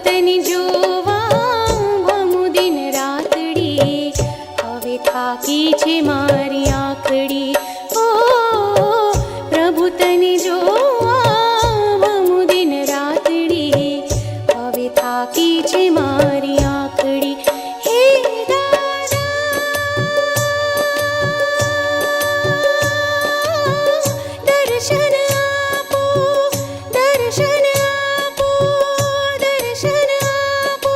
તને જોવા ભમું દિન રાતડી, હવે થાકી છે મારી આંખડી. ઓ પ્રભુ તને જોવા ભમું દિન રાતડી, હવે થાકી છે મારી આંખડી. હે દર્શન આપો, દર્શન આપો, દર્શન આપો.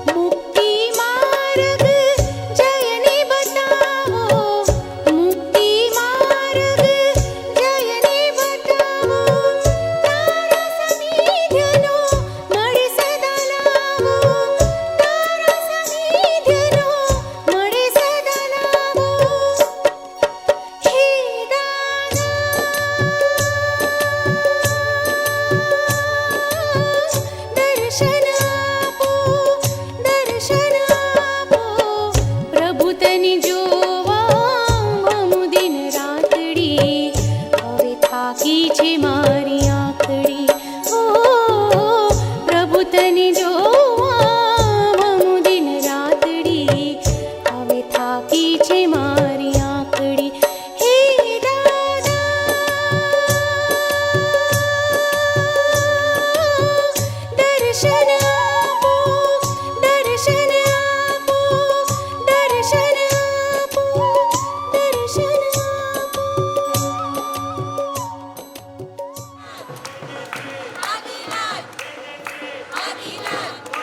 મુક્તિ માર્ગ જયને બતાવો, મુક્તિ માર્ગ જયને બતાવો. તારા સાનિધ્યનો મળે સદા લાવો, તારા સાનિધ્યનો મળે સદા લાવો. હે દર્શન આપો, દર્શન આપો. પ્રભુ તને જોવા ભમું દિન રાતડી, હવે થાકી છે મારી આંખડી. ઓ પ્રભુ તને જોવા ભમું દિન રાતડી, હવે થાકી છે મારી આંખડી. હે દર્શન આપો, દર્શન આપો, દર્શન આપો, દર્શન આપો. આદિનાથ, આદિનાથ.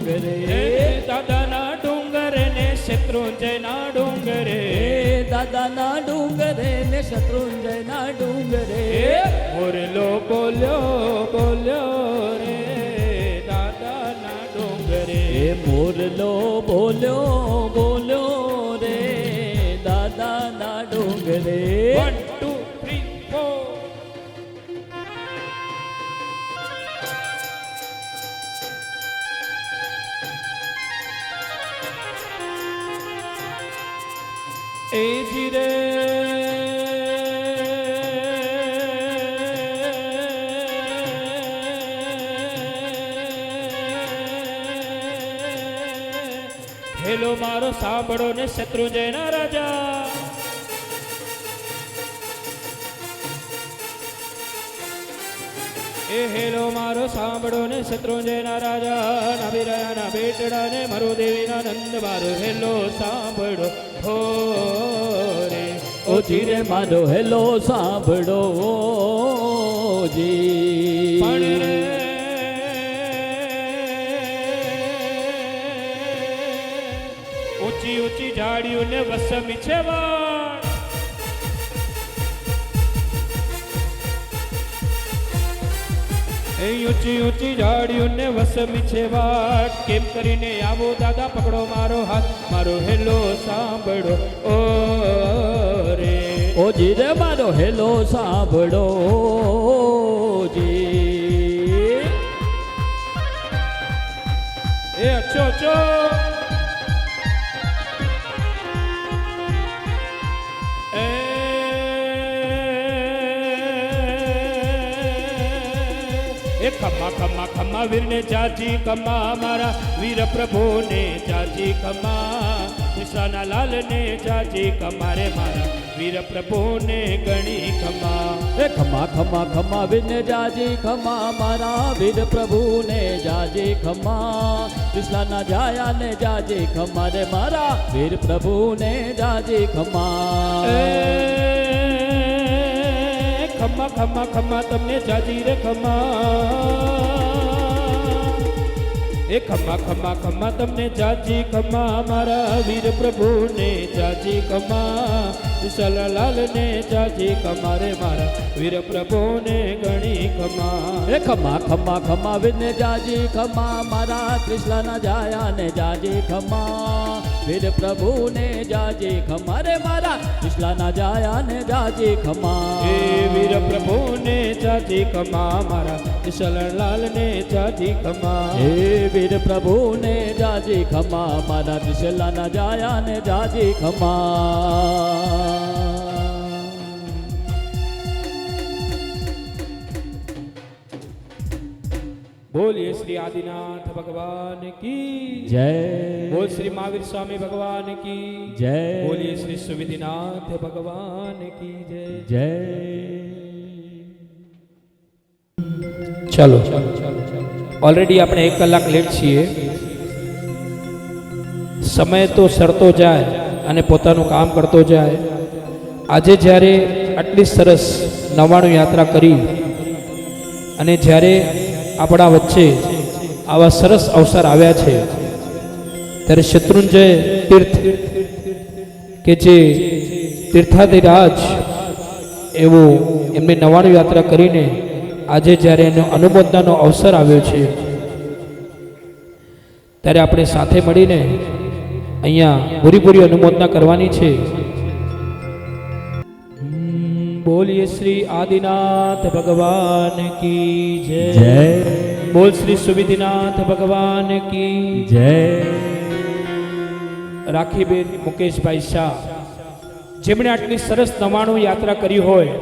ડુંગરે દાદાના ડુંગરે ને શત્રુંજયના ડુંગરે દાદાના ડુંગરે ને શત્રુંજયના ડુંગરે મોરલો બોલ્યો બોલ્યો રે દાદાના ડુંગરે મોરલો બોલ્યો બોલ્યો રે દાદાના ડુંગરે 1 2 3 4 એ જીરે હેલો મારો સાંભળો ને શત્રુંજયના રાજા એ હેલો મારો સાંભળો ને શત્રુંજયના રાજા નાભિરાયાના બેટડા ને મારો દેવીના નંદ મારો હેલો સાંભળો હો રે ઓ જીરે મારો હેલો સાંભળો જી પણ રે ઊંચી ઊંચી ઝાડીઓને વસમી છે વાળ એ ઊંચી ઊંચી ઝાડીઓને વસમી છે વાટ કેમ કરીને આવો દાદા પકડો મારો હાથ મારો હેલો સાંભળો ઓ રે ઓ જીરે મારો હેલો સાંભળો જી એ અચ્છો અચ્છો એ ખમ્મા ખમ્મા ખમ્મા વીરને જાજી ખમ્મા મારા વીર પ્રભુને જાજી ખમ્મા કૃષ્ણના લાલને જાજી ખમ્મા રે મારા વીર પ્રભુને ગણી ખમ્મા એ ખમા ખમા ખમા વિને જાજી ખમા મારા વીર પ્રભુને જાજી ખમા કૃષ્ણના જાયા ને જાજી ખમા રે મારા વીર પ્રભુને જાજી ખમા ખમ્મા ખમ્મા ખમ્મા તમને જાજી રે ખમ્મા એ ખમ્મા ખમ્મા ખમ્મા તમને જાજી ખમ્મા મારા વીર પ્રભુને જાજી ખમ્મા વિશાલાલાલને જાજી ખમ્મા રે મારા વીર પ્રભુને ગણી ખમ્મા એ ખમા ખમા ખમા વિને જાજી ખમા મારા કૃષ્ણના જાયા ને જાજી ખમા વીર પ્રભુને જાજી ખમા રે મારા કૃષ્ણના જાયા ને જાજી ખમા એ વીર પ્રભુને જાજી ખમ્મા મારા વિશાલાલાલને જાજી ખમ્મા હે વીર પ્રભુને જાજી ખમા મારા ત્રિશલાના જાયા ને જાજી ખમા બોલીએ શ્રી આદિનાથ ભગવાન કી જય બોલ શ્રી મહાવીર સ્વામી ભગવાન કી જય બોલીએ શ્રી સુવિધિનાથ ભગવાન કી જય જય ચાલો ઓલરેડી આપણે 1 કલાક લેટ છીએ સમય તો સરતો જાય અને પોતાનું કામ કરતો જાય આજે જ્યારે આટલી સરસ 99 યાત્રા કરી અને જ્યારે આપણા વચ્ચે આવા સરસ અવસર આવ્યા છે ત્યારે શત્રુંજય તીર્થ કે જે તીર્થાધિરાજ એવું એમની 99 યાત્રા કરીને આજે જ્યારે એનો અનુમોદનાનો અવસર આવ્યો છે ત્યારે આપણે સાથે મળીને અહીંયા પૂરી અનુમોદના કરવાની છે બોલીએ શ્રી આદિનાથ ભગવાન કી જય બોલ શ્રી સુવિધિનાથ ભગવાન કી જય રાખીબેન મુકેશભાઈ શાહ જેમણે આટલી સરસ 99 યાત્રા કરી હોય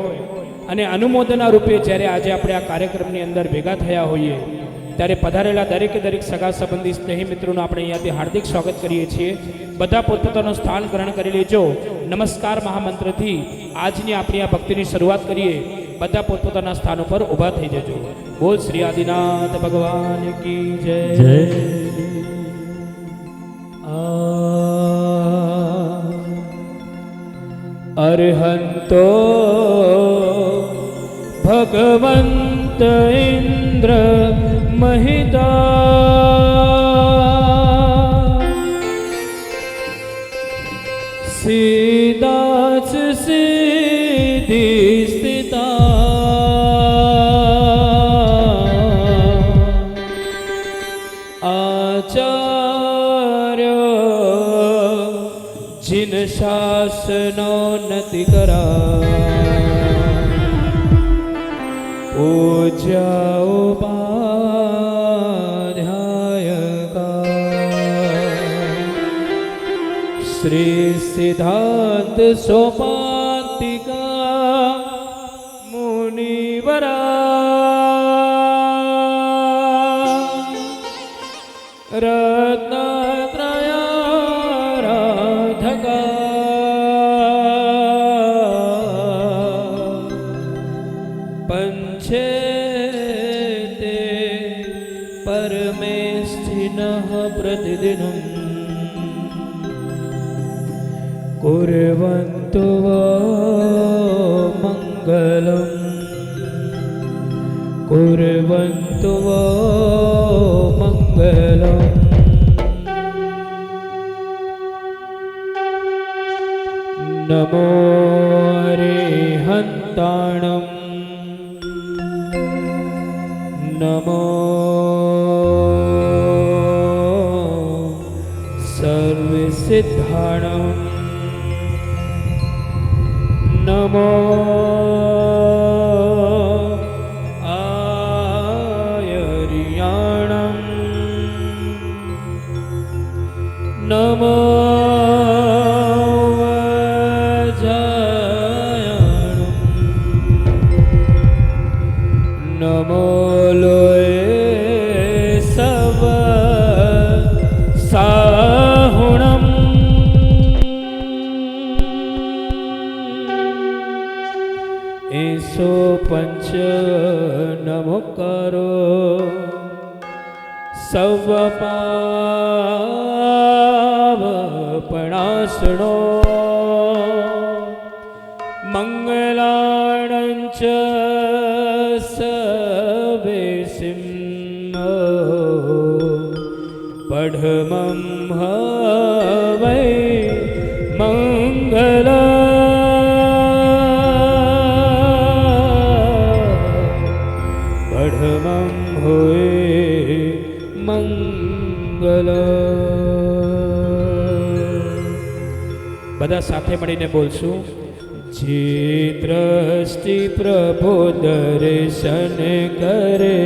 અને અનુમોદના રૂપે જ્યારે આજે આપણે આ કાર્યક્રમની અંદર ભેગા થયા હોઈએ ત્યારે પધારેલા દરેકે દરેક સગા સંબંધી સ્નેહી મિત્રોનું આપણે અહીંયાથી હાર્દિક સ્વાગત કરીએ છીએ બધા પોતપોતાનું સ્થાન ગ્રહણ કરી લેજો નમસ્કાર મહામંત્રથી આજની આપણી આ ભક્તિની શરૂઆત કરીએ બધા પોતપોતાના સ્થાન ઉપર ઊભા થઈ જજો બોલ શ્રી આદિનાથ ભગવાન કી જય અરહંતો ભગવંત ઇન્દ્ર महिता આચાર્ય जिन शासनो नति करा पूजा उपाध्यायका श्री सिद्धांत सोपांतिका मुनिवरा रत्नत्रयाराधका पंचेते परमेष्ठिनः प्रतिदिनं कुर्वन्तु वो मङ्गलम् कुर्वन्तु वो मङ्गलम् नमो अरिहन्ताणम् नमो सर्वसिद्धाणम् नमो आयर्याणम् नमो नमो लोये सव साहुणम् एसो पंच नमोकारो सव पावपणासनो मंगलाणञ्च पढ़मं हवै मंगला पढ़मं होए मंगला બધા સાથે મળીને બોલશું જે દ્રષ્ટિ પ્રભુ દર્શન કરે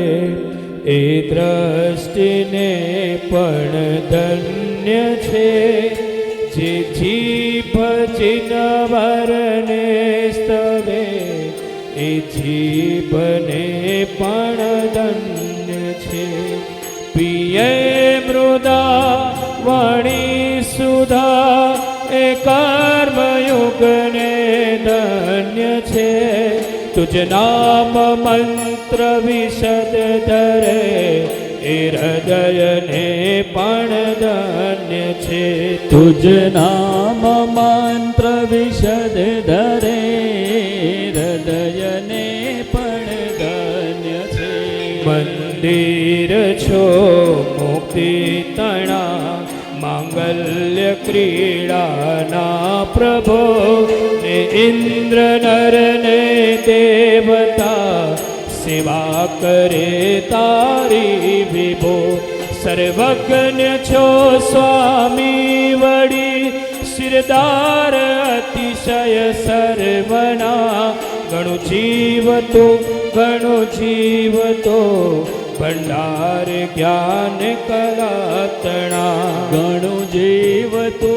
એ દ્રષ્ટિને પણ ધન્ય છે જે જીભ ચિનવરને સ્તવે એ જીભને પણ ધન્ય છે પિયે મૃદા વાણી સુધા એ કર્મયુગને ધન્ય છે तुझ नाम मंत्र विशद धरे ए हृदय ने पण धन्य छे तुझ नाम मंत्र विशद धरे हृदय ने पण धन्य छे मंदिर छो मुक्ति तणा मांगल्य क्रीड़ा ना प्रभो ने इंद्र नर ने देवता सेवा करे तारी विभो सर्वज्ञ छो स्वामी वड़ी सिरदार अतिशय सर्वना गणु जीवतो भंडार ज्ञान कलातणा गणु जीवतु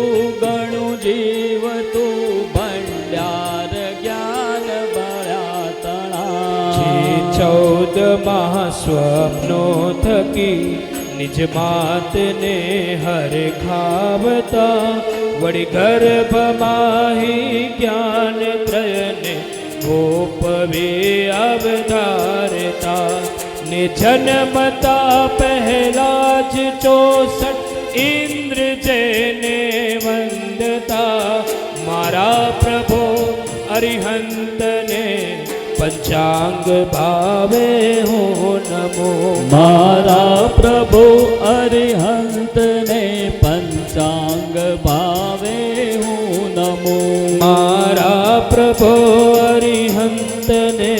भंडार ज्ञान बळातणा 14 महास्वप्नो थकी निज मात ने हर खावता वड़ी गर्भ माही ज्ञान त्रयने गोपवे अवतारता ने जन्मता पहला ज 64 इंद्र जैने वंदता मारा प्रभु अरिहंत ने पंचांग भावे हो नमो मारा प्रभु अरिहंत ने पंचांग भावे હું નમો મારા પ્રભુ અરિહંત ને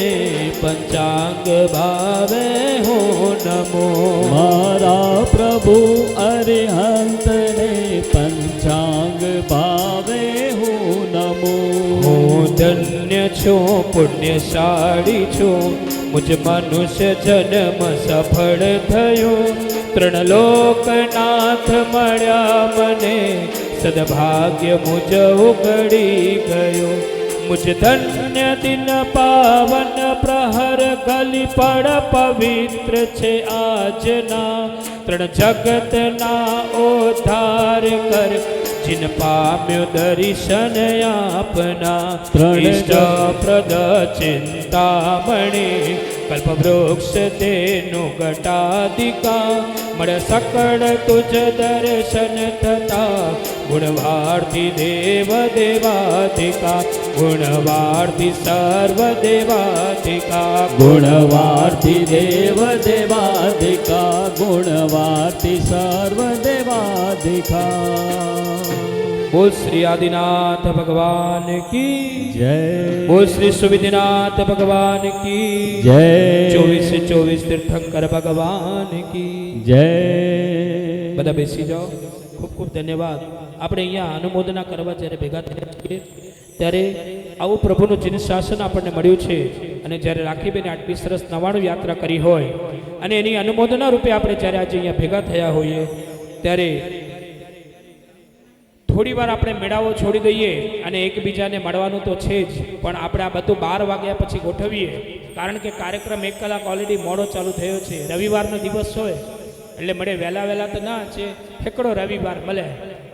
પંચાંગ ભાવે હું નમો. મારા પ્રભુ અરિહંતને પંચાંગ ભાવે હું નમો. હું ધન્ય છું, પુણ્યશાળી છું, મુજ મનુષ્ય જન્મ સફળ થયો. ત્રણ લોકનાથ મળ્યા મને, સદભાગ્ય મુજ ઉગડી ગયો. મુજ ધન્ય દિન પાવન પ્રહર ગલી પડ પવિત્ર છે આજના. ત્રણ જગતના ઉદ્ધાર કર, जिन पाम्यो दर्शन आपना. इष्टप्रद चिंतामणि कल्प वृक्ष तेनु घटादिका. मळ सकळ तुझ दर्शन थता, गुणवार्थी देव देवाधिका. गुणवार्थी सर्व देवाधिका. गुणवार्थी देव देवाधिका. गुणवार्थी सर्व देवाधिका. बोल श्री आदिनाथ भगवान की जय. बोल श्री सुविधिनाथ भगवान की जय. 24 तीर्थंकर भगवान की जय. બધા બેસી જાઓ. ખૂબ ખૂબ ધન્યવાદ. આપણે અહીંયા અનુમોદના કરવા જ્યારે ભેગા થયા છીએ ત્યારે આવું પ્રભુનું જીન શાસન આપણને મળ્યું છે. અને જ્યારે રાખીબેને આટલી સરસ 99 યાત્રા કરી હોય અને એની અનુમોદના રૂપે આપણે જ્યારે આજે અહીંયા ભેગા થયા હોઈએ ત્યારે થોડી વાર આપણે મેળાઓ છોડી દઈએ અને એકબીજાને મળવાનું તો છે જ, પણ આપણે આ બધું 12 વાગ્યા પછી ગોઠવીએ. કારણ કે કાર્યક્રમ 1 કલાક ઓલરેડી મોડો ચાલુ થયો છે. રવિવારનો દિવસ હોય એટલે મળે વહેલા તો ના છે, ઠેકડો રવિવાર મળે.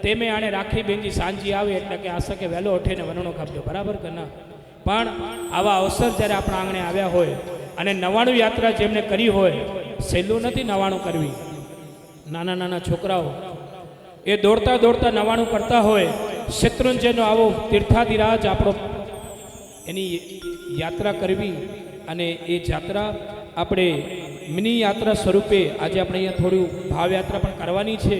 તેમે આણે રાખી બેનજી સાંજી આવે એટલે કે આશા કે વહેલો ઉઠીને વનણો કાપજો, બરાબર કે ના? પણ આવા અવસર જ્યારે આપણા આંગણે આવ્યા હોય અને 99 યાત્રા જેમને કરી હોય, સહેલું નથી 99 કરવી. નાના છોકરાઓ એ દોડતા 99 કરતા હોય. શત્રુંજયનો આવો તીર્થાધિરાજ આપણો એની યાત્રા કરવી અને એ યાત્રા આપણે મિની યાત્રા સ્વરૂપે આજે આપણે અહીંયા થોડું ભાવયાત્રા પણ કરવાની છે.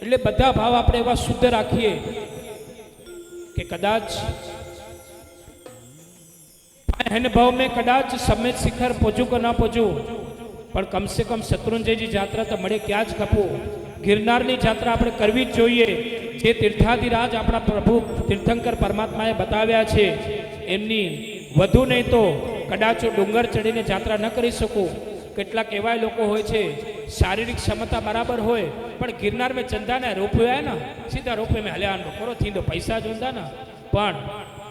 એટલે બધા ભાવ આપણે એવા શુદ્ધ રાખીએ કે કદાચ ભાવ મેં કદાચ સમેત શિખર પહોંચું કે ના પહોંચું, પણ કમસે કમ શત્રુંજયજી યાત્રા તો મળે ક્યાં જ કપવું. ગિરનારની યાત્રા આપણે કરવી જ જોઈએ. જે તીર્થાધિરાજ આપણા પ્રભુ તીર્થંકર પરમાત્માએ બતાવ્યા છે એમની વધુ નહીં તો કદાચ ડુંગર ચડીને યાત્રા ન કરી શકું. કેટલાક એવા લોકો હોય છે શારીરિક ક્ષમતા બરાબર હોય પણ ગિરનાર મેં ચંદાને રોપવે આયા ને સીધા રોપવે મેં હલ્યાનો કરો થીંદો પૈસા જોંદા ને. પણ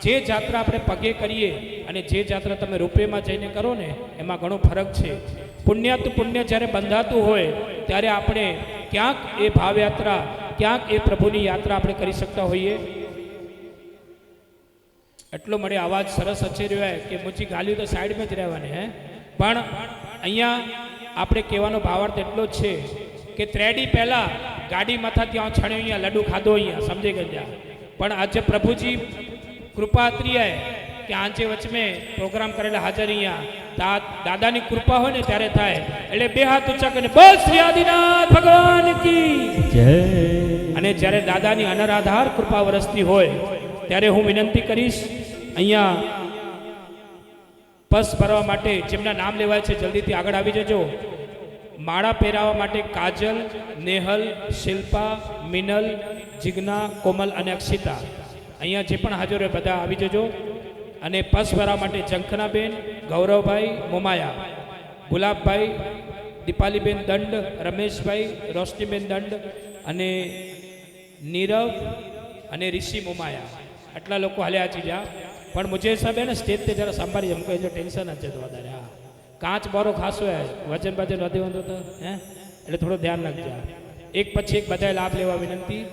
જે યાત્રા આપણે પગે કરીએ અને જે યાત્રા તમે રોપવેમાં જઈને કરો ને એમાં ઘણો ફરક છે. પુણ્ય જ્યારે બંધાતું હોય ત્યારે આપણે ક્યાંક એ ભાવયાત્રા, ક્યાંક એ પ્રભુની યાત્રા આપણે કરી શકતા હોઈએ. એટલો મળે અવાજ સરસ અચી રહ્યો હોય કે મુચી ગાલ્યું તો સાઈડમાં જ રહેવાની હે. પણ અહીંયા આપણે કહેવાનો ભાવાર્થ એટલો જ છે કે ત્રેડી પહેલાં ગાડી માથા ત્યાં છણ્યો, અહીંયા લડ્ડુ ખાધો, અહીંયા સમજી ગયા. પણ આજે પ્રભુજી કૃપા હતી કે આજે વચ્ચે પ્રોગ્રામ કરેલા હાજર અહીંયા દાદાની કૃપા હોય ને ત્યારે થાય. એટલે બે હાથ ઊંચા કરીને બોલ શ્રી આદિનાથ ભગવાન કી જય. અને જ્યારે દાદાની અનરાધાર કૃપા વરસતી હોય ત્યારે હું વિનંતી કરીશ અહીંયા પસ ભરવા માટે જેમના નામ લેવાય છે જલ્દીથી આગળ આવી જજો. માળા પહેરાવવા માટે કાજલ, નેહલ, શિલ્પા, મિનલ, જીજ્ઞા, કોમલ અને અક્ષિતા અહીંયા જે પણ હાજર હોય બધા આવી જજો. અને પસ ભરવા માટે ઝંખનાબેન, ગૌરવભાઈ, મોમાયા, ગુલાબભાઈ, દીપાલીબેન દંડ, રમેશભાઈ, રોશનીબેન દંડ અને નીરવ અને ऋषि મોમાયા આટલા લોકો હાલ્યા છે જ્યાં. પણ મુજે હિસાબે ને સ્ટેજ તે જરા સંભાળી हमको जो टेंशन જ છે તો વધારે. હા કાચ બારો ખાસો હે, વજન વધી વાંધો તો હે એટલે થોડું ધ્યાન રાખજો. એક પછી એક બધાએ લાભ લેવા વિનંતી.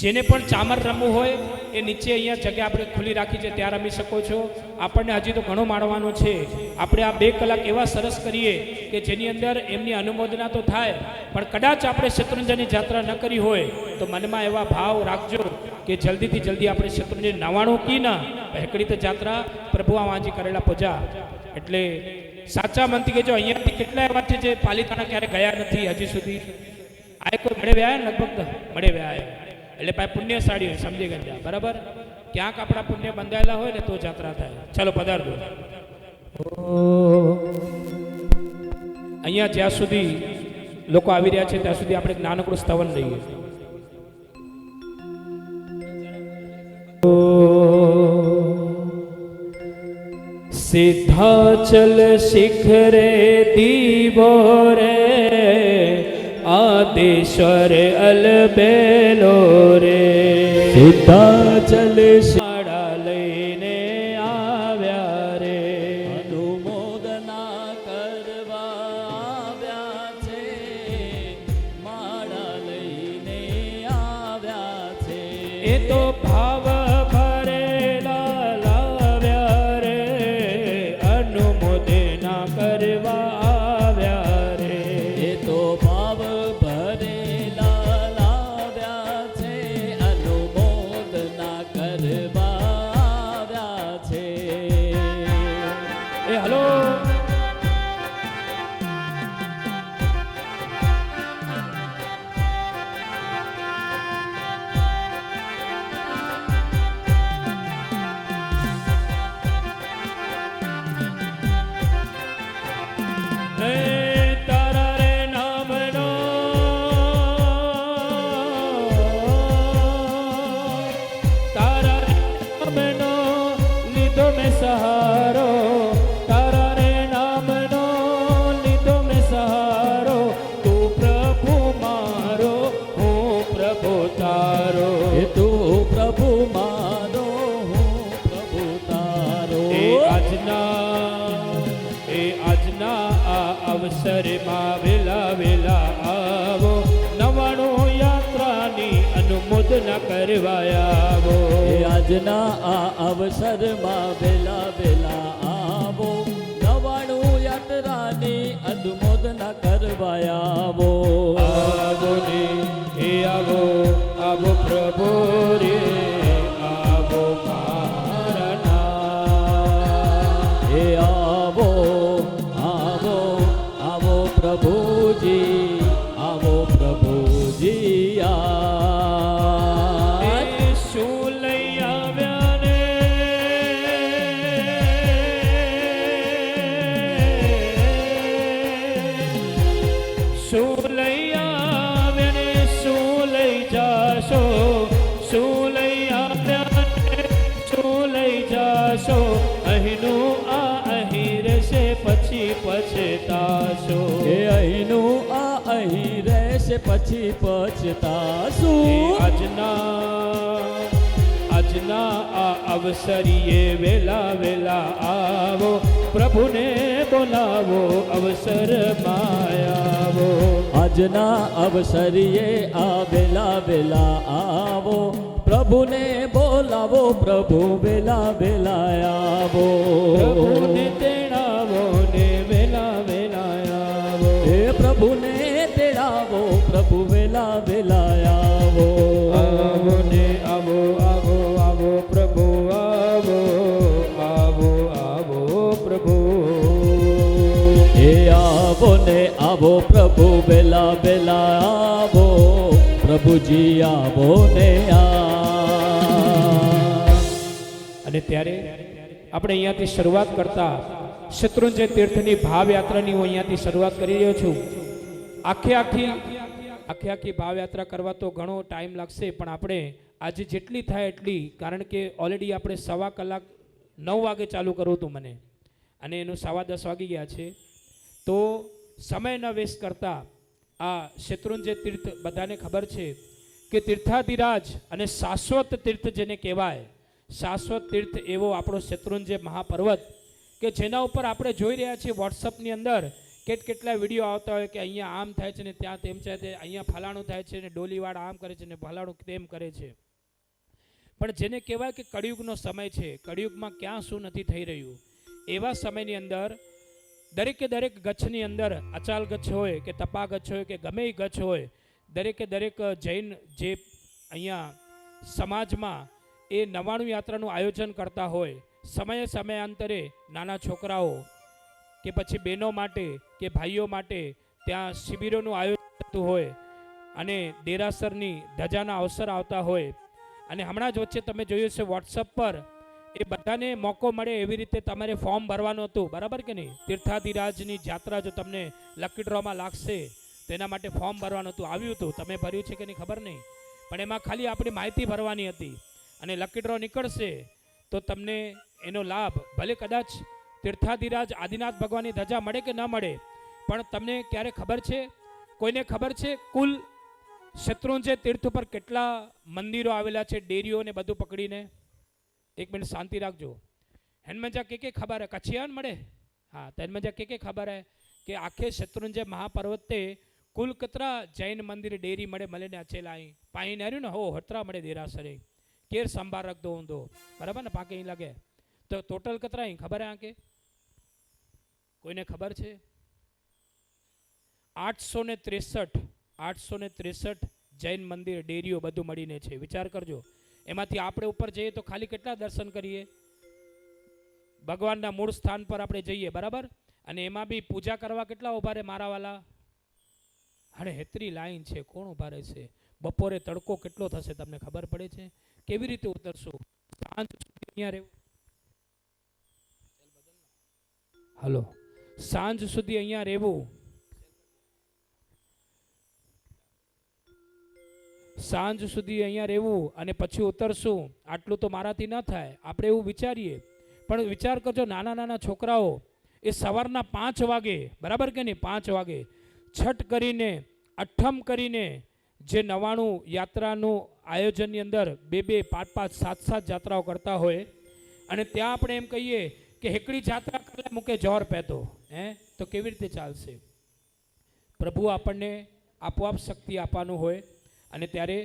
જેને પણ ચામર રમવું હોય એ નીચે અહીંયા જગ્યા આપણે ખુલ્લી રાખી છે ત્યાં રમી શકો છો. આપણને હજી તો ઘણું માણવાનું છે. આપણે આ 2 કલાક એવા સરસ કરીએ કે જેની અંદર એમની અનુમોદના તો થાય, પણ કદાચ આપણે શત્રુંજયની યાત્રા ન કરી હોય તો મનમાં એવા ભાવ રાખજો કે જલ્દીથી જલ્દી આપણે શત્રુંજય 99 કી ના હેકડી તો યાત્રા પ્રભુ આ વાંચી કરેલા પૂજા. એટલે સાચા મનથી કહેજો અહીંયાથી કેટલા એવા છે જે પાલિતાણા ક્યારે ગયા નથી હજી સુધી. આ કોઈ મળે વ્યા લગભગ મળે વ્યા એટલે ભાઈ પુણ્યશાળી હોય સમજી ગયા બરાબર. ક્યાંક આપણા પુણ્ય બંધાયેલા હોય ને તો યાત્રા થાય. ચાલો પધારજો. અહીંયા જ્યાં સુધી લોકો આવી રહ્યા છે ત્યાં સુધી આપણે એક નાનકડું સ્તવન લઈએ. સિદ્ધાચલ શિખરે દીવો રે આદેશ્વર અલબેલો રે સિદ્ધાચલ શાળા લઈને આવ્યા રે અનુમોદના કરવા આવ્યા છે, માળા લઈને આવ્યા છે. એ તો ભાવ ભરેલા લાવ્યા રે અનુમોદના કરવા આવ્યા રે એ તો ભાવ ભરેલા લાવ્યા છે, અનુમોદના કરવા આવ્યા છે. એ હલો તારા રે નામનો તારા રે નામનો લીધો મેં સહારો તારા રે નામનો લીધો મેં સહારો તું પ્રભુ મારો હું પ્રભુ તારો એ તું પ્રભુ મારો, હું પ્રભુ તારો. એ આજના આ અવસરમાં વેલા વેલા આવો નવાણું યાત્રાની અનુમોદના કરવા આવો એ આજના આ અવસરમાં વેલા વેલા આવો, નવાણું યાત્રાની અનુમોદના કરવા આવો. આવો ને એ આવો આવો પ્રભુ રે આવો મારા નાથ. એ આવો આવો આવો પ્રભુજી, આવો પ્રભુજી આ. એ શું લઈ આવ્યા ને શું લઈ આવ્યા ને શું લઈ જાશો શું લઈ આવ્યા ને શું લઈ જાશો અહીંનું આ અહીં રહેશે પછી પછતાશો એ અહીંનું આ અહીં રહેશે પછી પછતાશું. આજના આ અવસરીએ વેલા વેલા આવો પ્રભુને બોલાવો અવસરમાં આવો આજના અવસરીએ આ વેલા વેલા આવો, પ્રભુને બોલાવો, પ્રભુ વેલા વેલા આવો. પ્રભુને તેડાવો ને વેલા વેલા આવો હે પ્રભુને તેડાવો, પ્રભુ વેલા વેલા આવો. આવો ને આવો આવો આવો પ્રભુ આવો આવો આવો પ્રભુ હે આવો ને આવો પ્રભુ વેલા વેલા આવો, પ્રભુજી આવો ને અને ત્યારે આપણે અહીંયાથી શરૂઆત કરતા શત્રુંજય તીર્થની ભાવયાત્રાની હું અહીંયાથી શરૂઆત કરી રહ્યો છું. આખી ભાવયાત્રા કરવા તો ઘણો ટાઈમ લાગશે, પણ આપણે આજે જેટલી થાય એટલી, કારણ કે ઓલરેડી આપણે 1.25 કલાક 9 વાગે ચાલુ કરવું હતું મને, અને એનું 10:15 વાગી ગયા છે. તો સમય ન વેસ્ટ કરતા આ શત્રુંજય તીર્થ બધાને ખબર છે કે તીર્થાધિરાજ અને શાશ્વત તીર્થ જેને કહેવાય, શાશ્વત તીર્થ એવો આપણો શત્રુંજય મહાપર્વત કે જેના ઉપર આપણે જોઈ રહ્યા છીએ વોટ્સઅપની અંદર કેટલા વિડીયો આવતા હોય કે અહીંયા આમ થાય છે ને ત્યાં તેમ છે, અહીંયા ફલાણું થાય છે ને ડોલીવાળા આમ કરે છે ને ફલાણું તેમ કરે છે. પણ જેને કહેવાય કે કળિયુગનો સમય છે, કળિયુગમાં ક્યાં શું નથી થઈ રહ્યું, એવા સમયની અંદર દરેક ગચ્છની અંદર અચાલ ગચ્છ હોય કે તપા ગચ્છ હોય કે ગમે એ ગચ્છ હોય, દરેક જૈન જે અહીંયા સમાજમાં એ 99 યાત્રાનું આયોજન કરતા હોય, સમયાંતરે નાના છોકરાઓ કે પછી બહેનો માટે કે ભાઈઓ માટે ત્યાં શિબિરોનું આયોજન થતું હોય, અને દેરાસરની ધજાના અવસર આવતા હોય. અને હમણાં જ વચ્ચે તમે જોયું છે વોટ્સઅપ પર એ બધાને મોકો મળે એવી રીતે તમારે ફોર્મ ભરવાનું હતું, બરાબર કે નહીં? તીર્થાધિરાજની યાત્રા જો તમને લકી ડ્રોમાં લાગશે તેના માટે ફોર્મ ભરવાનું હતું. આવ્યું હતું, તમે ભર્યું છે કે નહીં ખબર નહીં, પણ એમાં ખાલી આપણી માહિતી ભરવાની હતી. અને લકી ડ્રો નીકળશે તો તમને એનો લાભ, ભલે કદાચ તીર્થાધિરાજ આદિનાથ ભગવાનની ધજા મળે કે ન મળે, પણ તમને ક્યારે ખબર છે, કોઈને ખબર છે કુલ શત્રુંજય તીર્થ ઉપર કેટલા મંદિરો આવેલા છે, ડેરીઓ ને બધું પકડીને? એક મિનિટ શાંતિ રાખજો. હનુમાનજા કે ખબર હે કચ્છિયાન મળે? હા, તો હનુમાનજા કે ખબર હે કે આખે શત્રુંજય મહાપર્વતે કુલ કતરા જૈન મંદિર ડેરી મળે મળે ને અચેલા અહીં પાણી આવ્યું ને હો હતરા મળે દેરાસરે કેર સંભાળ રાખતો ઊંધો, બરાબર ને? પાકે અહીં લાગે તો ટોટલ કતરા અહીં ખબર હે આંકે? કોઈને ખબર છે? 863 જૈન મંદિર ડેરીઓ બધું મળીને છે. વિચાર કરજો, એમાંથી આપણે ઉપર જઈએ તો ખાલી કેટલા દર્શન કરીએ? ભગવાનના મૂળ સ્થાન પર આપણે જઈએ, બરાબર? અને એમાં બી પૂજા કરવા કેટલા ઉભા રહે મારા વાલા? અરે હેતરી લાઈન છે, કોણ ઉભા રહે છે? બપોરે તડકો કેટલો થશે તમને ખબર પડે છે? કેવી રીતે ઉતરશું? સાંજ સુધી અહીંયા રહેવું. હલો, સાંજ સુધી અહીંયા રહેવું, સાંજ સુધી અહીંયા રહેવું અને પછી ઉતરશું, આટલું તો મારાથી ન થાય. આપણે એવું વિચારીએ, પણ વિચાર કરજો, નાના નાના છોકરાઓ એ સવારના 5 વાગે, બરાબર કે નહીં, 5 વાગે છઠ કરીને અઠ્ઠમ કરીને જે 99 યાત્રાનું આયોજનની અંદર 2-2, 5-5, 7-7 યાત્રાઓ કરતા હોય, અને ત્યાં આપણે એમ કહીએ કે હેકડી યાત્રા કરે મૂકે જોર પહેતો, તો કેવી રીતે ચાલશે? પ્રભુ આપણને આપોઆપ શક્તિ આપવાનું હોય. અને ત્યારે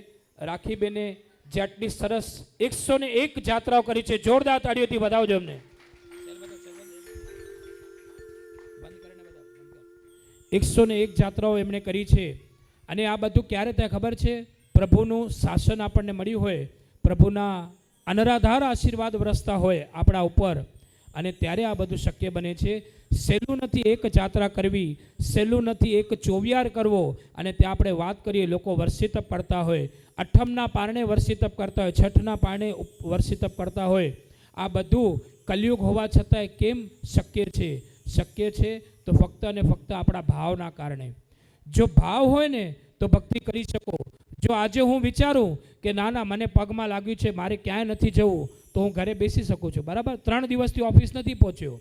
રાખીબેને જે આટલી સરસ 101 જાત્રાઓ કરી છે, જોરદાર તાળીઓથી વધાવજો અમને. 101 જાત્રાઓ એમણે કરી છે. અને આ બધું ક્યારે થાય ખબર છે? પ્રભુનું શાસન આપણને મળ્યું હોય, પ્રભુના અનરાધાર આશીર્વાદ વરસતા હોય આપણા ઉપર, અને ત્યારે આ બધું શક્ય બને છે. સહેલું નથી એક જાત્રા કરવી, સહેલું નથી એક ચોવિયાર કરવો. અને ત્યાં આપણે વાત કરીએ, લોકો વર્ષિતપ કરતા હોય, અઠમના પારણે વર્ષિતપ કરતા હોય, છઠના પારણે વર્ષિતપ કરતા હોય. આ બધું કલયુગ હોવા છતાંય કેમ શક્ય છે? શક્ય છે તો ફક્ત અને ફક્ત આપણા ભાવના કારણે. જો ભાવ હોય ને તો ભક્તિ કરી શકો. જો આજે હું વિચારું કે ના ના મને પગમાં લાગ્યું છે, મારે ક્યાંય નથી જવું, તો હું ઘરે બેસી શકું છું, બરાબર? 3 દિવસથી ઓફિસ નથી પહોંચ્યો,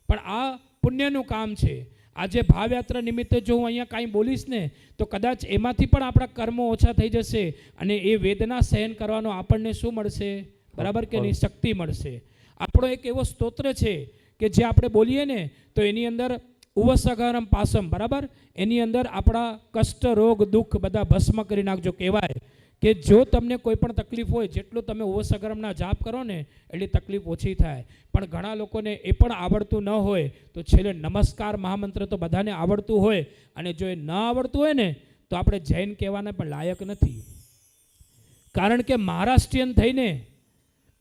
પણ આ પુણ્યનું કામ છે. આજે ભાવયાત્રા નિમિત્તે જો હું અહીંયા કાંઈ બોલીશ ને તો કદાચ એમાંથી પણ આપણા કર્મો ઓછા થઈ જશે, અને એ વેદના સહન કરવાનો આપણને શું મળશે? બરાબર કે નહીં? શક્તિ મળશે. આપણો એક એવો સ્તોત્ર છે કે જે આપણે બોલીએ ને તો એની અંદર ઉવસગરમ પાસમ, બરાબર? એની અંદર આપણા કષ્ટ, રોગ, દુઃખ બધા ભસ્મ કરી નાખજો કહેવાય. કે જો તમને કોઈ પણ તકલીફ હોય, જેટલું તમે ઓસગરમના જાપ કરો ને એટલી તકલીફ ઓછી થાય. પણ ઘણા લોકોને એ પણ આવડતું ન હોય તો છેલ્લે નમસ્કાર મહામંત્ર તો બધાને આવડતું હોય, અને જો એ ન આવડતું હોય ને તો આપણે જૈન કહેવાના પણ લાયક નથી. કારણ કે મહારાષ્ટ્રીયન થઈને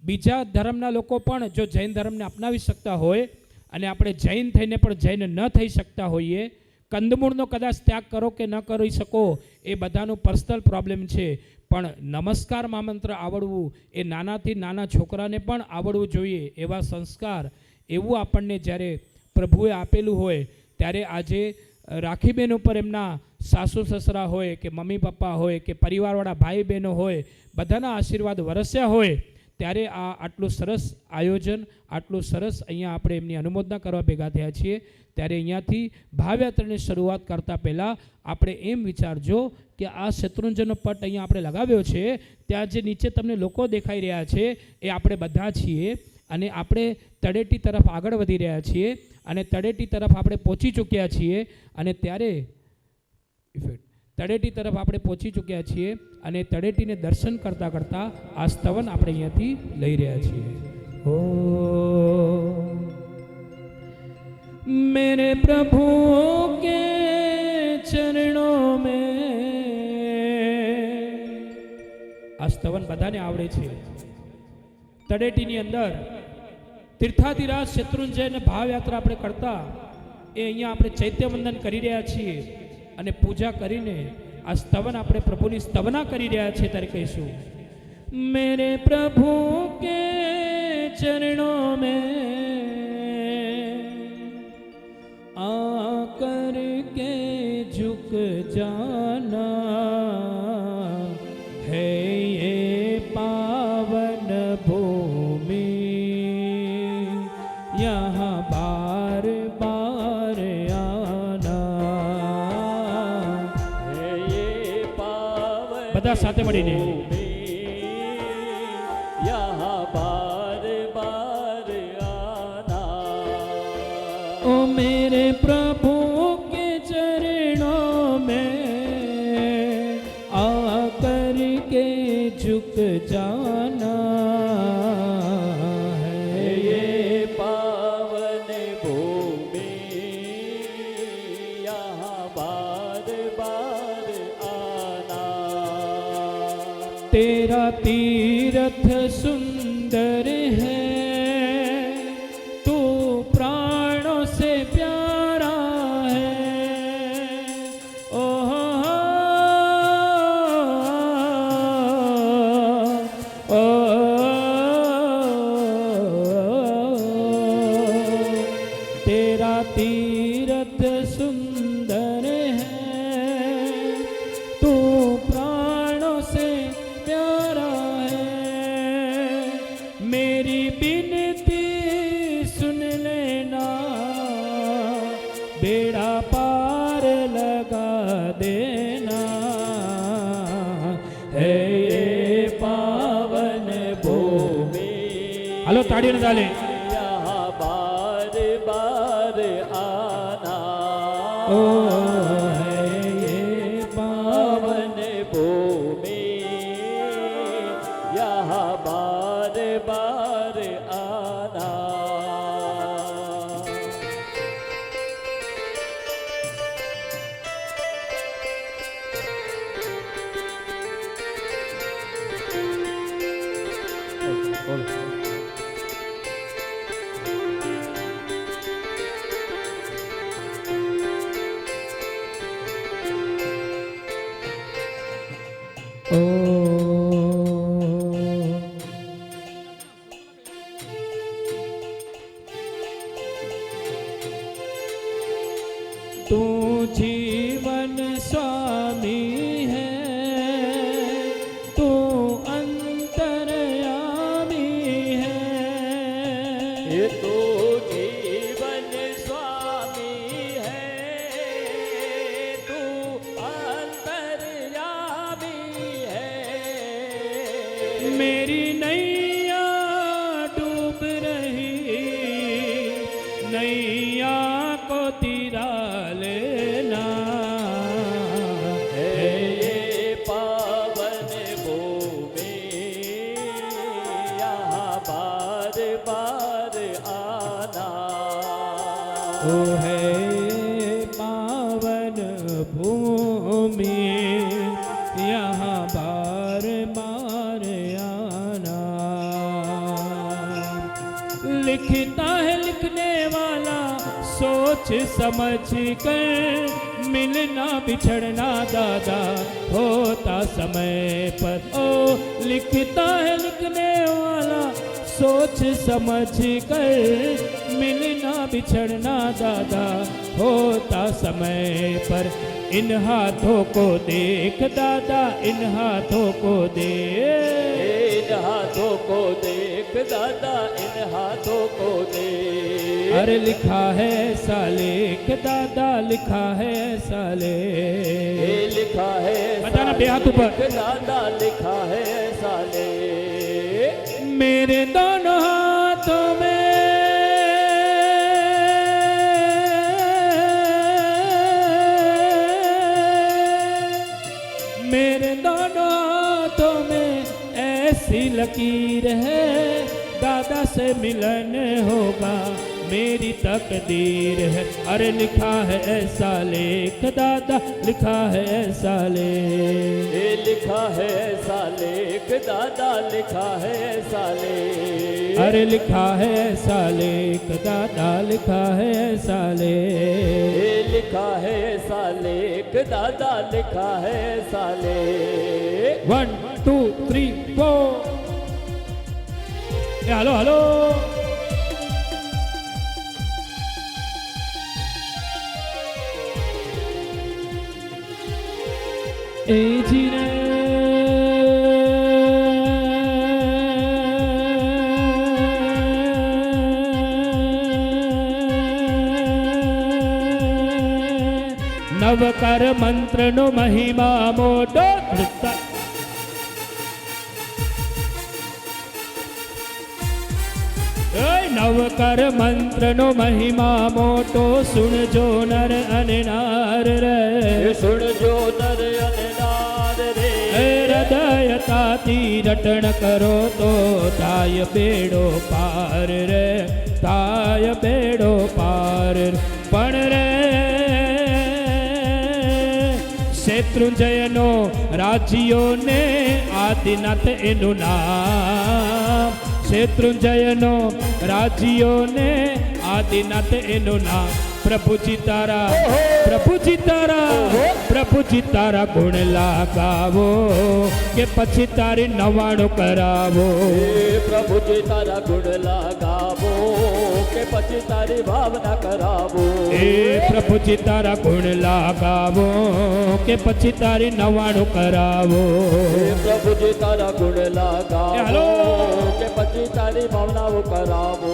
બીજા ધર્મના લોકો પણ જો જૈન ધર્મને અપનાવી શકતા હોય, અને આપણે જૈન થઈને પણ જૈન ન થઈ શકતા હોઈએ, કંદમૂળનો કદાચ ત્યાગ કરો કે ન કરી શકો એ બધાનું પર્સનલ પ્રોબ્લેમ છે, પણ નમસ્કાર મહામંત્ર આવડવું એ નાનાથી નાના છોકરાને પણ આવડવું જોઈએ. એવા સંસ્કાર, એવું આપણને જ્યારે પ્રભુએ આપેલું હોય, ત્યારે આજે રાખીબેન ઉપર એમના સાસુ સસરા હોય કે મમ્મી પપ્પા હોય કે પરિવારવાળા ભાઈ બહેનો હોય, બધાના આશીર્વાદ વરસ્યા હોય, ત્યારે આ આટલું સરસ આયોજન, આટલું સરસ અહીંયા આપણે એમની અનુમોદના કરવા ભેગા થયા છીએ. ત્યારે અહીંયાથી ભાવયાત્રાની શરૂઆત કરતાં પહેલાં આપણે એમ વિચારજો કે આ શત્રુંજયનો પટ અહીંયા આપણે લગાવ્યો છે, ત્યાં જે નીચે તમને લોકો દેખાઈ રહ્યા છે એ આપણે બધા છીએ, અને આપણે તળેટી તરફ આગળ વધી રહ્યા છીએ, અને તળેટી તરફ આપણે પહોંચી ચૂક્યા છીએ. અને ત્યારે તળેટી તરફ આપણે પહોંચી ચૂક્યા છીએ, અને તળેટીને દર્શન કરતાં કરતાં આ સ્તવન આપણે અહીંયાથી લઈ રહ્યા છીએ. ઓ मेरे प्रभु के चरणों में, આ સ્તવન બધાને આવડે છે. તળેટીની અંદર તીર્થાધિરાજ શત્રુંજય અને ભાવયાત્રા આપણે કરતા એ અહીંયા આપણે ચૈત્યવંદન કરી રહ્યા છીએ, અને પૂજા કરીને આ સ્તવન આપણે પ્રભુની સ્તવના કરી રહ્યા છીએ. ત્યારે કહીશું, મેરે પ્રભુ કે चरणों में आकर के झुक जाना है ये पावन भूमि, यहाँ बार बार आना है ये पावन બધા સાથે મળીને भूमि, यहाँ बार बार आना। ओ मेरे प्रभु के चरणों में आकर के झुक जाना है ये पावन भूमि, यहाँ बार बार आना। तेरा तीरथ सुंदर है, तू प्राणों से प्यारा है। ओ तेरा तीरथ सुंदर है, तू प्राणों से प्यारा है। मेरी बिनती सुन लेना, बेड़ा पार लगा देना है ये पावन भूमि। हेलो ताड़ी न डाले। यहाँ बार बार आना ओ है ये पावन भूमि, यहाँ बार बार आना। तू जीवन स्वामी है, तू अंतर्यामी है। ये तो जीवन स्वामी है, तू अंतर्यामी है। मेरी नैया डूब रही, नैया को तिरा लेना है ये पावन भूमि, यहाँ बार बार आना। ओ है पावन भूमि, यहाँ बार बार आना। लिखता है लिखने वाला सोच समझ कर, मिलना बिछड़ना दादा होता समय पर। ओ लिखता है लिखने वाला सोच समझ कर, मिलना बिछड़ना दादा होता समय पर। इन हाथों को देख दादा, इन हाथों को देख, इन हाथों को देख दादा, इन हाथों को देख। अरे लिखा है सालेख दादा, लिखा है साले। ये लिखा है बताना बेहाथ ऊपर। दादा, लिखा है साले। मेरे दोनों हाथों में मेरे दोनों हाथों में ऐसी लकीर है, दादा से मिलन होगा मेरी तकदीर है। अरे लिखा है ऐसा लेख दादा, लिखा है ऐसा लेख। ये लिखा है ऐसा लेख दादा, लिखा है ऐसा लेख। अरे लिखा है ऐसा लेख दादा, लिखा है ऐसा लेख। ये लिखा है ऐसा लेख दादा, लिखा है ऐसा लेख। 1 2 3 4 એ હાલો હાલો. એ જીને નવકર મંત્રનો મહિમા મોટો. નવકર મંત્રનો મહિમા મોટો સુણજો નર અને નાર રે. સુણજો નર અને નાર રે. હૃદયતાથી રટણ કરો તો થાય બેડો પાર રે. થાય બેડો પાર. પણ રે શેત્રુંજયનો રાજ્યો ને આદિનાથ એનું નામ. શેત્રુંજયનો રાજ્યો ને આદિનાથ એનું નામ. પ્રભુજી તારા પ્રભુજી તારા પ્રભુજી તારા ગુણ લાગાવો કે પછી તારી નવાણું કરાવો. પ્રભુજી તારા ગુણ લાગાવો કે પછી તારી ભાવના કરાવો. એ પ્રભુજી તારા ગુણ લાગાવો કે પછી તારી નવાણું કરાવો. પ્રભુજી તારા ગુણ લાગાવો હાલો. કે પછી તારી ભાવનાઓ કરાવો.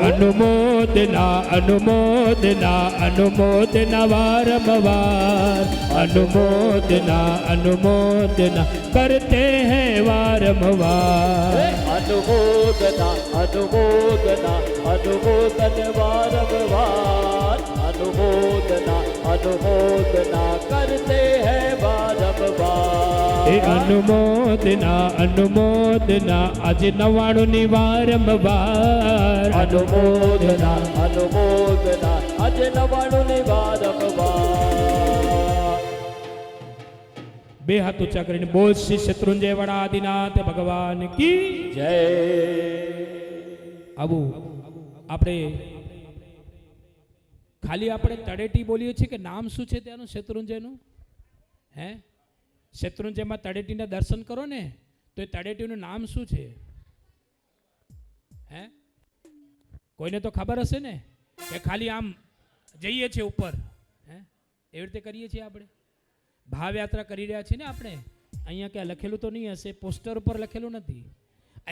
અનુમોદના અનુમોદના અનુમોદના વારંવાર. અનુમોદના અનુમોદના કરતે હૈ વારંવાર. અનુમોદના અનુમોદના અનુમોદન વારંવાર. અનુમોદના અનુમોદના કરતે હૈ વારંવાર. એ અનુમોદના અનુમોદના આજે 99 ની વારંવાર. અનુમોદના અનુમોદના આજે 99 ની વારંવાર. બે હાથ ઊંચા કરીને બોલ શ્રી શત્રુંજય વાળા આદિનાથ ભગવાન કી જય. આવું આપણે ખાલી આપણે તળેટી બોલીએ છીએ કે નામ શું છે ત્યાંનું શેત્રુંજયનું? હે, શેત્રુંજયમાં તળેટીના દર્શન કરો ને તો એ તળેટીનું નામ શું છે? હે, કોઈને તો ખબર હશે ને કે ખાલી આમ જઈએ છીએ ઉપર, હે એવી રીતે કરીએ છીએ આપણે. ભાવયાત્રા કરી રહ્યા છીએ ને આપણે. અહીંયા ક્યાં લખેલું તો નહીં હશે, પોસ્ટર ઉપર લખેલું નથી.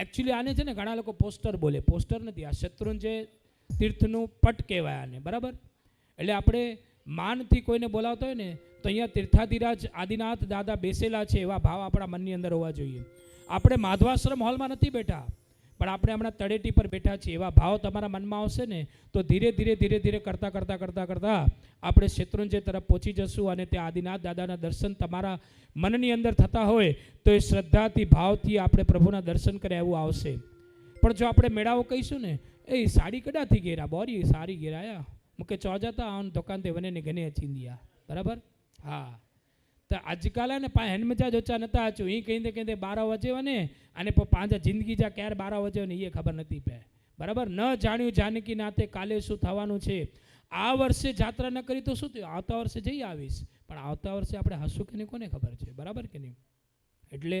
એકચ્યુઅલી આને છે ને ઘણા લોકો પોસ્ટર બોલે, પોસ્ટર નથી. આ શેત્રુંજય તીર્થનું પટ કહેવાય આને, બરાબર? એટલે આપણે માનથી કોઈને બોલાવતો હોય ને તો અહીંયા તીર્થાધિરાજ આદિનાથ દાદા બેસેલા છે એવા ભાવ આપણા મનની અંદર હોવા જોઈએ. આપણે માધવાશ્રમ હોલમાં નથી બેઠા, પણ આપણે હમણાં તળેટી પર બેઠા છીએ. એવા ભાવ તમારા મનમાં આવશે ને તો ધીરે ધીરે ધીરે ધીરે કરતાં કરતાં કરતાં કરતાં આપણે શેત્રુંજય તરફ પહોંચી જશું. અને તે આદિનાથ દાદાના દર્શન તમારા મનની અંદર થતા હોય તો એ શ્રદ્ધાથી ભાવથી આપણે પ્રભુના દર્શન કરે એવું આવશે. પણ જો આપણે મેળાઓ કહીશું ને એ સાડી કડાથી ઘેરા બોરી સારી ઘેરાયા મૂકે ચોજાતા આન દુકાન તે વને ને ગને ચીંદિયા, બરાબર? હા, તો આજકાલ ને પા હેન્ડમજા જોચા નતા આચું એ કહીને કહીને 12 વજે વને અને પાંચ જિંદગી જા ક્યારે 12 વજે ને એ ખબર નથી પે, બરાબર? ન જાણ્યું જાનકી નાતે કાલે શું થવાનું છે. આ વર્ષે જાત્રા ન કરી તો શું થયું? આવતા વર્ષે જઈ આવીશ, પણ આવતા વર્ષે આપણે હસું કે નહીં કોને ખબર છે, બરાબર કે નહીં? એટલે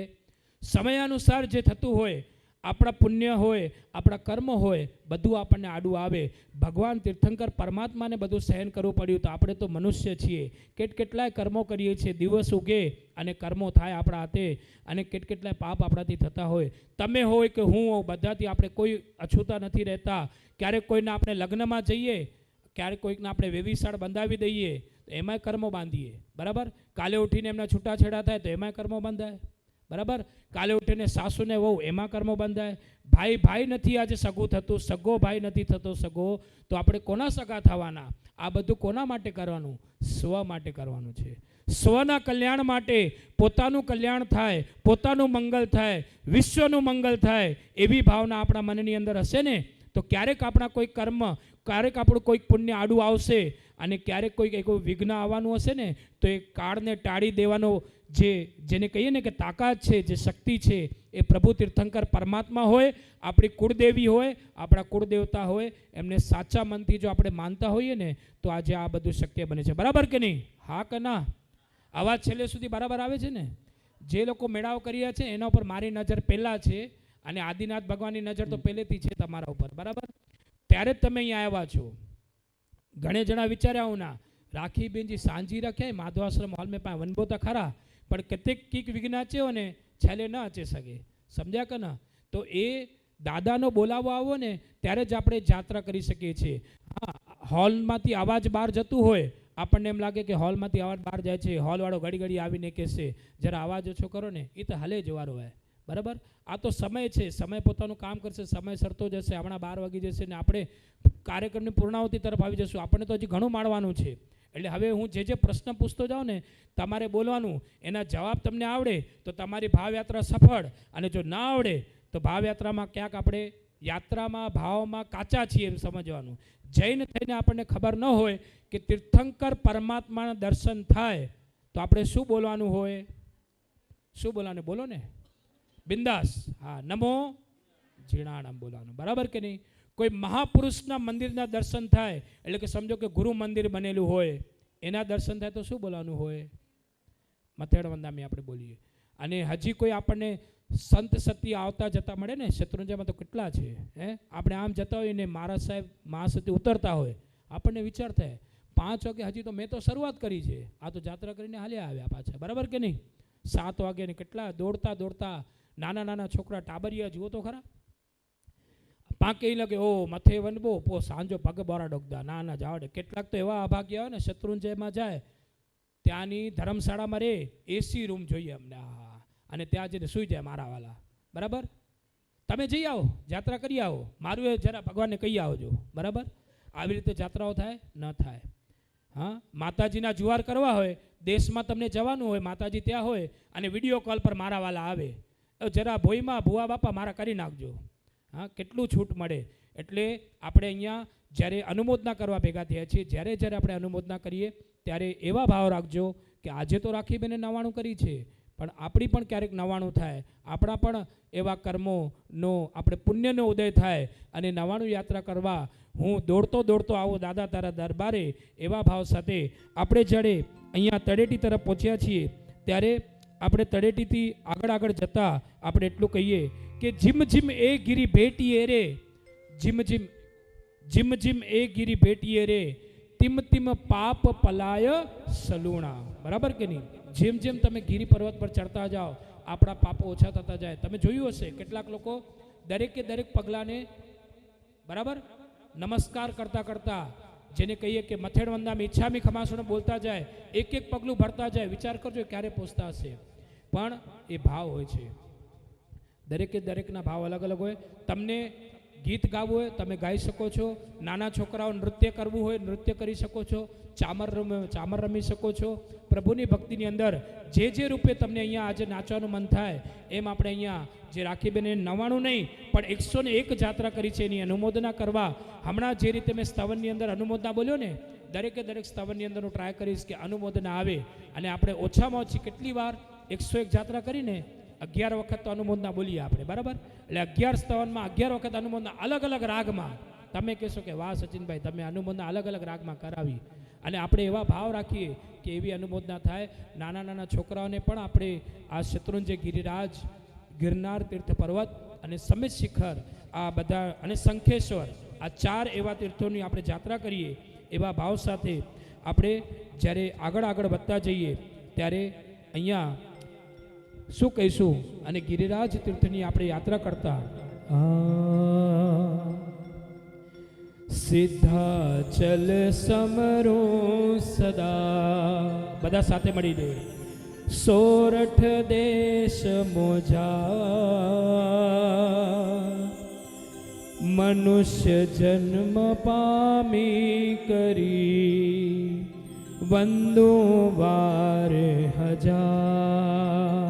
સમય અનુસાર જે થતું હોય, આપણા પુણ્ય હોય, આપણા કર્મ હોય, બધું આપણને આડું આવે. ભગવાન તીર્થંકર પરમાત્માને બધું સહન કરવું પડ્યું, તો આપણે તો મનુષ્ય છીએ. કેટલાય કર્મો કરીએ છીએ, દિવસ ઉગે અને કર્મો થાય આપણા હાથે, અને કેટલાય પાપ આપણાથી થતા હોય. તમે હોય કે હું હોઉં, બધાથી આપણે કોઈ અછૂતા નથી રહેતા. ક્યારેક કોઈને આપણે લગ્નમાં જઈએ, ક્યારેક કોઈકને આપણે વેવિશાળ બંધાવી દઈએ તો એમાંય કર્મો બાંધીએ, બરાબર? કાલે ઉઠીને એમના છૂટાછેડા થાય તો એમાંય કર્મો બંધાય, બરાબર? કાલે ઉઠીને સાસુને વહુ એમાં કર્મો બંધાય. ભાઈ નથી આજે સગું થતું, સગો ભાઈ નથી થતો સગો, તો આપણે કોના સગા થવાના? આ બધું કોના માટે કરવાનું? સ્વ માટે કરવાનું છે. સ્વના કલ્યાણ માટે, પોતાનું કલ્યાણ થાય, પોતાનું મંગલ થાય, વિશ્વનું મંગલ થાય, એવી ભાવના આપણા મનની અંદર હશે ને તો ક્યારેક આપણા કોઈ કર્મ, ક્યારેક આપણું કોઈક પુણ્ય આડું આવશે, અને ક્યારેક કોઈક એક વિઘ્ન આવવાનું હશે ને તો એ કાળને ટાળી દેવાનો જેને કહીએ ને કે તાકાત છે, જે શક્તિ છે, એ પ્રભુ તીર્થંકર પરમાત્મા હોય, આપણી કુળદેવી હોય, આપણા કુળદેવતા હોય, એમને સાચા મનથી જો આપણે માનતા હોઈએ ને તો આજે આ બધું શક્ય બને છે, બરાબર કે નહીં? હા કે ના? અવાજ છેલ્લે સુધી બરાબર આવે છે ને? જે લોકો મેળાઓ કરી રહ્યા છે એના ઉપર મારી નજર પહેલાં છે. અને આદિનાથ ભગવાનની નજર તો પહેલેથી છે તમારા ઉપર, બરાબર? ત્યારે જ તમે અહીંયા આવ્યા છો. ઘણે જણા વિચાર્યા હું ના રાખીબેનજી સાંજી રાખ્યા માધવાશ્રમ હોલ મેં પાસે વનબો તો ખરા, પણ કેટલીક કીક વિઘ્ન આચ્યો ને છેલ્લે ન આચી શકે. સમજ્યા કે ના? તો એ દાદાનો બોલાવો આવો ને ત્યારે જ આપણે જાત્રા કરી શકીએ છીએ. હા, હોલમાંથી અવાજ બહાર જતું હોય, આપણને એમ લાગે કે હોલમાંથી અવાજ બહાર જાય છે, હોલવાળો ઘડી ઘડી આવીને કહેશે જરા અવાજ ઓછો કરો ને, એ તો હલે જવારો હોય, બરાબર? આ તો સમય છે, સમય પોતાનું કામ કરશે, સમય સરતો જશે. હમણાં 12 વાગી જશે ને આપણે કાર્યક્રમની પૂર્ણાવતી તરફ આવી જશું. આપણને તો હજી ઘણું માણવાનું છે. એટલે હવે હું જે પ્રશ્ન પૂછતો જાઉં ને તમારે બોલવાનું, એના જવાબ તમને આવડે તો તમારી ભાવયાત્રા સફળ, અને જો ના આવડે તો ભાવયાત્રામાં ક્યાંક આપણે યાત્રામાં ભાવમાં કાચા છીએ એમ સમજવાનું. જૈન થઈને આપણને ખબર ન હોય કે તીર્થંકર પરમાત્માના દર્શન થાય તો આપણે શું બોલવાનું હોય? શું બોલવાનું? બોલો ને, બિંદાસ. હા, નમો જીણાણામ બોલવાનું, બરાબર કે નહીં? કોઈ મહાપુરુષના મંદિરના દર્શન થાય એટલે કે સમજો કે ગુરુ મંદિર બનેલું હોય એના દર્શન થાય તો શું બોલવાનું હોય? મથેડ વંદામી આપણે બોલીએ. અને હજી કોઈ આપણને સંત સતી આવતા જતા મળે ને, શત્રુંજયમાં તો કેટલા છે હે, આપણે આમ જતા હોય ને મહારાજ સાહેબ મહાસતી ઉતરતા હોય, આપણને વિચાર થાય 5 વાગે હજી તો મેં તો શરૂઆત કરી છે, આ તો જાત્રા કરીને હાલ્યા આવ્યા પાછા, બરાબર કે નહીં? 7 વાગે ને કેટલા દોડતા દોડતા નાના નાના છોકરા ટાબરિયા જુઓ તો ખરા, પાંકે લગે ઓ મથે વનબો પો સાંજો પગ બોરા ડોગદા, ના ના જાવડે. કેટલાક તો એવા અભાગ્ય હોય ને શત્રુંજયમાં જાય, ત્યાંની ધર્મશાળામાં રે, એસી રૂમ જોઈએ અમને, અને ત્યાં જઈને સૂઈ જાય મારા વાલા, બરાબર? તમે જઈ આવો, જાત્રા કરી આવો, મારું એ જરા ભગવાનને કહી આવજો, બરાબર? આવી રીતે જાત્રાઓ થાય ન થાય? હા, માતાજીના જુવાર કરવા હોય, દેશમાં તમને જવાનું હોય, માતાજી ત્યાં હોય અને વિડીયો કોલ પર મારા વાલા આવે, જરા ભોઈમાં ભુવા બાપા મારા કરી નાખજો. હા, કેટલું છૂટ મળે. એટલે આપણે અહીંયા જ્યારે અનુમોદના કરવા ભેગા થયા છીએ, જ્યારે આપણે અનુમોદના કરીએ ત્યારે એવા ભાવ રાખજો કે આજે તો રાખીબેને 99 કરી છે, પણ આપણી પણ ક્યારેક 99 થાય, આપણા પણ એવા કર્મોનો આપણે પુણ્યનો ઉદય થાય અને 99 યાત્રા કરવા હું દોડતો દોડતો આવો દાદા તારા દરબારે, એવા ભાવ સાથે આપણે જ્યારે અહીંયા તળેટી તરફ પહોંચ્યા છીએ ત્યારે આપણે તળેટીથી આગળ જતા આપણે એટલું કહીએ કે જીમ જીમ એ ગીરી ભેટીએ રે, જીમ જીમ એ ગીરી ભેટીએ રે, તિમ તિમ પાપ પલાય સલુણા, બરાબર કે નહીં? જેમ જેમ તમે ગીરી પર્વત પર ચડતા જાઓ આપણા પાપો ઓછા થતા જાય. તમે જોયું હશે કેટલાક લોકો દરેકે દરેક પગલાને બરાબર નમસ્કાર કરતા કરતા, જેને કહીએ કે મથેડ વંદામી ઈચ્છામી ખમાસુને બોલતા જાય, એક એક પગલું ભરતા જાય. વિચાર કરજો ક્યારે પહોંચતા હશે. પણ એ ભાવ હોય છે, દરેકે દરેકના ભાવ અલગ અલગ હોય. તમને ગીત ગાવું હોય તમે ગાઈ શકો છો, નાના છોકરાઓ નૃત્ય કરવું હોય નૃત્ય કરી શકો છો, ચામર રમી શકો છો. પ્રભુની ભક્તિની અંદર જે રૂપે તમને અહીંયા આજે નાચવાનું મન થાય એમ આપણે અહીંયા જે રાખીબેને 99 નહીં પણ 101 જાત્રા કરી છે એની અનુમોદના કરવા. હમણાં જે રીતે મેં સ્તવનની અંદર અનુમોદના બોલ્યો ને, દરેકે દરેક સ્તવનની અંદર હું ટ્રાય કરીશ કે અનુમોદના આવે. અને આપણે ઓછામાં ઓછી કેટલી વાર 101 જાત્રા કરીને 11 વખત તો અનુમોદના બોલીએ આપણે, બરાબર? એટલે 11 સ્તવનમાં 11 વખત અનુમોદના અલગ અલગ રાગમાં. તમે કહેશો કે વાહ સચિનભાઈ તમે અનુમોદના અલગ અલગ રાગમાં કરાવી, અને આપણે એવા ભાવ રાખીએ કે એવી અનુમોદના થાય. નાના નાના છોકરાઓને પણ આપણે આ શત્રુંજય ગિરિરાજ, ગિરનાર તીર્થ પર્વત અને સમિત શિખર આ બધા અને શંખેશ્વર, આ 4 એવા તીર્થોની આપણે જાત્રા કરીએ. એવા ભાવ સાથે આપણે જ્યારે આગળ વધતા જઈએ ત્યારે અહીંયા શું કહીશું, અને ગિરિરાજ તીર્થની આપણે યાત્રા કરતા સિદ્ધાચલ સમરો સદા, બધા સાથે મળીને સોરઠ દેશ મોજા, મનુષ્ય જન્મ પામી કરી વંદો વાર હજાર,